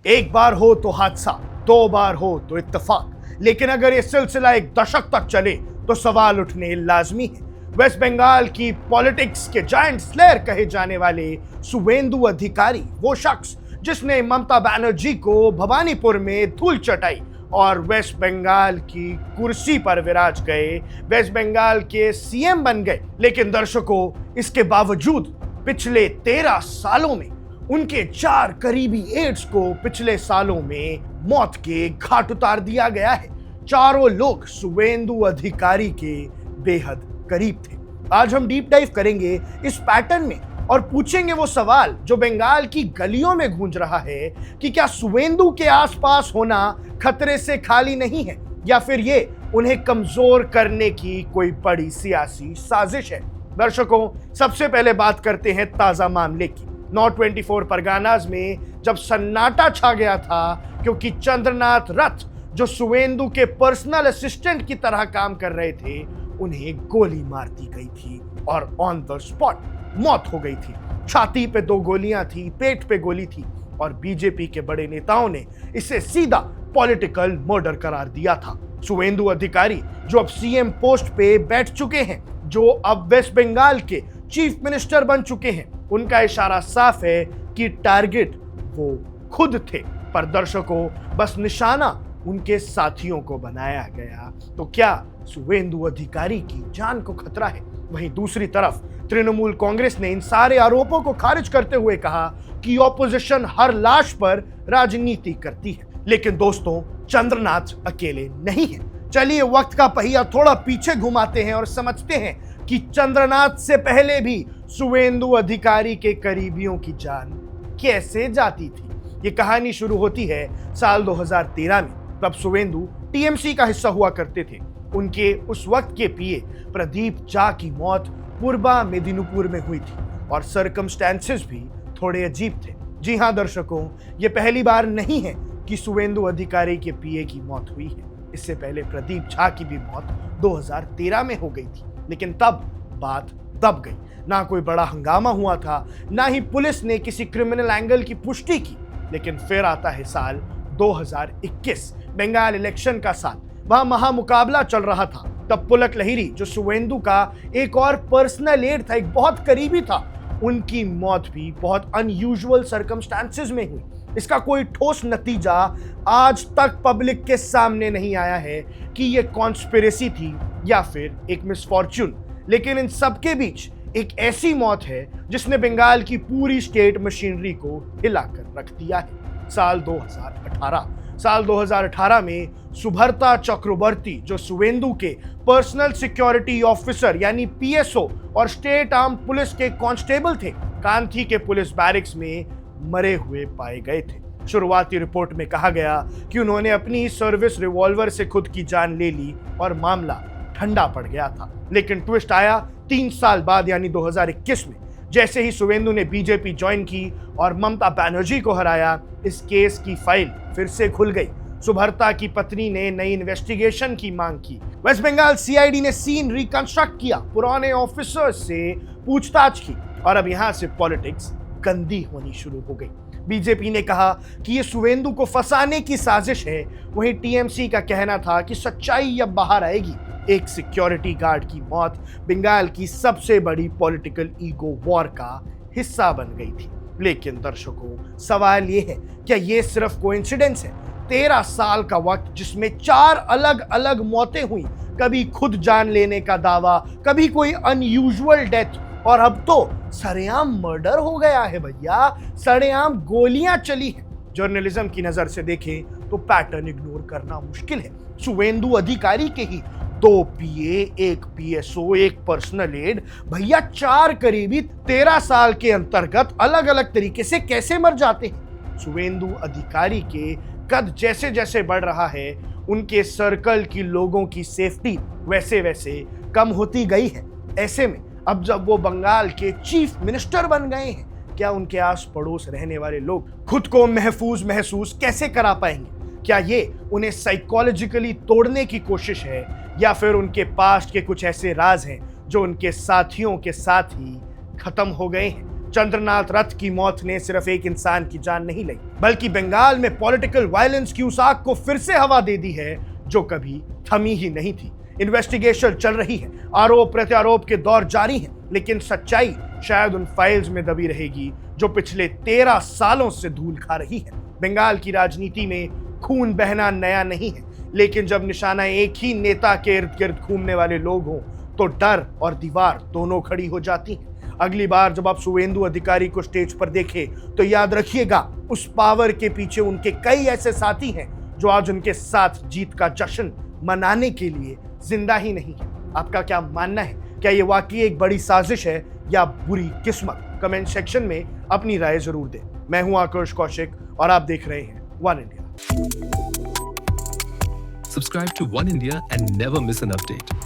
एक बार हो तो हादसा, दो बार हो तो इत्तेफाक, लेकिन अगर ये सिलसिला एक दशक तक चले तो सवाल उठने लाजमी है। वेस्ट बंगाल की पॉलिटिक्स के जायंट स्लेयर कहे जाने वाले शुवेंदु अधिकारी, वो शख्स जिसने ममता बनर्जी को भवानीपुर में धूल चटाई और वेस्ट बंगाल की कुर्सी पर विराज गए, वेस्ट बंगाल के सीएम बन गए, लेकिन दर्शकों इसके बावजूद पिछले 13 सालों में उनके 4 करीबी एड्स को पिछले सालों में मौत के घाट उतार दिया गया है। चारों लोग शुवेंदु अधिकारी के बेहद करीब थे। आज हम डीप डाइव करेंगे इस पैटर्न में और पूछेंगे वो सवाल जो बंगाल की गलियों में गूंज रहा है कि क्या शुवेंदु के आसपास होना खतरे से खाली नहीं है या फिर ये उन्हें कमजोर करने की कोई बड़ी सियासी साजिश है। दर्शकों, सबसे पहले बात करते हैं ताजा मामले की। नॉर्थ 24 परगानाज में जब सन्नाटा छा गया था क्योंकि चंद्रनाथ रथ जो शुवेंदु के पर्सनल असिस्टेंट की तरह काम कर रहे थे, उन्हें गोली मार दी गई थी और ऑन द स्पॉट मौत हो गई थी। छाती पे 2 गोलियां थी, पेट पे गोली थी और बीजेपी के बड़े नेताओं ने इसे सीधा पॉलिटिकल मर्डर करार दिया था। शुवेंदु अधिकारी जो अब सीएम पोस्ट पे बैठ चुके हैं, जो अब वेस्ट बंगाल के चीफ मिनिस्टर बन चुके हैं, उनका इशारा साफ है कि टारगेट वो खुद थे, पर दर्शकों बस निशाना उनके साथियों को बनाया गया। तो क्या शुवेंदु अधिकारी की जान को खतरा है? वहीं दूसरी तरफ तृणमूल कांग्रेस ने इन सारे आरोपों को खारिज करते हुए कहा कि ऑपोजिशन हर लाश पर राजनीति करती है। लेकिन दोस्तों, चंद्रनाथ अकेले नहीं है। चलिए वक्त का पहिया थोड़ा पीछे घुमाते हैं और समझते हैं कि चंद्रनाथ से पहले भी शुवेंदु अधिकारी के करीबियों की जान कैसे जाती थी। ये कहानी शुरू होती है साल 2013 में। तब शुवेंदु टीएमसी का हिस्सा हुआ करते थे। उनके उस वक्त के पीए प्रदीप झा की मौत पूर्वा मेदिनीपुर में हुई थी और सर्कमस्टेंसेस भी थोड़े अजीब थे। जी हां दर्शकों, ये पहली बार नहीं है कि शुवेंदु अधिकारी के पीए की मौत हुई है। इससे पहले प्रदीप झा की भी मौत 2013 में हो गई थी, लेकिन तब बात दब गई। ना कोई बड़ा हंगामा हुआ था, ना ही पुलिस ने किसी क्रिमिनल एंगल की पुष्टि की। लेकिन फिर आता है साल 2021, बंगाल इलेक्शन का साल। वहां महामुकाबला चल रहा था। तब पुलक लहिरी जो शुवेंदु का एक और पर्सनल एड था, एक बहुत करीबी था, उनकी मौत भी बहुत अनयूजुअल सर्कमस्टेंसेस में हुई। इसका कोई ठोस नतीजा आज तक पब्लिक के सामने नहीं आया है कि ये कॉन्स्पिरेसी थी या फिर एक मिसफॉर्च्यून। लेकिन इन सबके बीच एक ऐसी मौत है जिसने बंगाल की पूरी स्टेट मशीनरी को हिलाकर रख दिया है। साल 2018 में सुभर्ता चक्रवर्ती जो शुवेंदु के पर्सनल सिक्योरिटी ऑफिसर यानी पीएसओ और स्टेट आर्म पुलिस के कांस्टेबल थे, कांथी के पुलिस बैरिक्स में मरे हुए पाए गए थे। शुरुआती रिपोर्ट में कहा गया कि उन्होंने अपनी सर्विस रिवॉल्वर से खुद की जान ले ली और मामला ठंडा पड़ गया था। लेकिन ट्विस्ट आया 3 साल बाद यानी 2021 में। जैसे ही शुवेंदु ने बीजेपी ज्वाइन की और ममता बनर्जी को हराया, इस केस की फाइल फिर से खुल गई। सुभर्ता की पत्नी ने नई इन्वेस्टिगेशन की मांग की। वेस्ट बंगाल सीआईडी ने सीन रिकंस्ट्रक्ट किया, पुराने ऑफिसर्स से पूछताछ की और अब यहां से पॉलिटिक्स गंदी होनी शुरू हो गई। बीजेपी ने कहा कि ये शुवेंदु को फंसाने की साजिश है। वहीं टीएमसी का कहना था कि सच्चाई अब बाहर आएगी। एक सिक्योरिटी गार्ड की मौत बंगाल की सबसे बड़ी पॉलिटिकल ईगो वॉर का हिस्सा बन गई थी। लेकिन दर्शकों, सवाल ये है, क्या ये सिर्फ कोइंसिडेंस है? 13 साल का वक्त जिसमें 4 अलग अलग मौतें हुई, कभी खुद जान लेने का दावा, कभी कोई अनयूजुअल डेथ, और अब तो सरेआम मर्डर हो गया है भैया, सरेआम गोलियां चली हैं। जर्नलिज्म की नजर से देखें तो पैटर्न इग्नोर करना मुश्किल है। शुवेंदु अधिकारी के ही 2 पीए, 1 पीएसओ, 1 पर्सनल एड, भैया 4 करीबी 13 साल के अंतर्गत अलग अलग तरीके से कैसे मर जाते हैं? शुवेंदु अधिकारी के कद जैसे जैसे बढ़ रहा है, उनके सर्कल की लोगों की सेफ्टी वैसे वैसे कम होती गई है। ऐसे में अब जब वो बंगाल के चीफ मिनिस्टर बन गए हैं, क्या उनके आस पड़ोस रहने वाले लोग खुद को महफूज महसूस कैसे करा पाएंगे? क्या ये उन्हें साइकोलॉजिकली तोड़ने की कोशिश है या फिर उनके पास्ट के कुछ ऐसे राज हैं जो उनके साथियों के साथ ही खत्म हो गए हैं? चंद्रनाथ रथ की मौत ने सिर्फ एक इंसान की जान नहीं ली, बल्कि बंगाल में पॉलिटिकल वायलेंस की उस आग को फिर से हवा दे दी है जो कभी थमी ही नहीं थी। इन्वेस्टिगेशन चल रही है, आरोप प्रत्यारोप के दौर जारी हैं, लेकिन सच्चाई शायद उन फाइल्स में दबी रहेगी जो पिछले 13 सालों से धूल खा रही है। बंगाल की राजनीति में खून बहना नया नहीं है, लेकिन जब निशाना एक ही नेता के इर्द गिर्द घूमने वाले लोग हों तो डर और दीवार दोनों खड़ी हो जाती हैं। अगली बार जब आप शुवेंदु अधिकारी को स्टेज पर देखें तो याद रखिएगा, उस पावर के पीछे उनके कई ऐसे साथी हैं जो आज उनके साथ जीत का जश्न मनाने के लिए जिंदा ही नहीं है। आपका क्या मानना है? क्या ये वाकई एक बड़ी साजिश है या बुरी किस्मत? कमेंट सेक्शन में अपनी राय जरूर दें। मैं हूं आकर्ष कौशिक और आप देख रहे हैं one India. Subscribe to One India and never miss an update.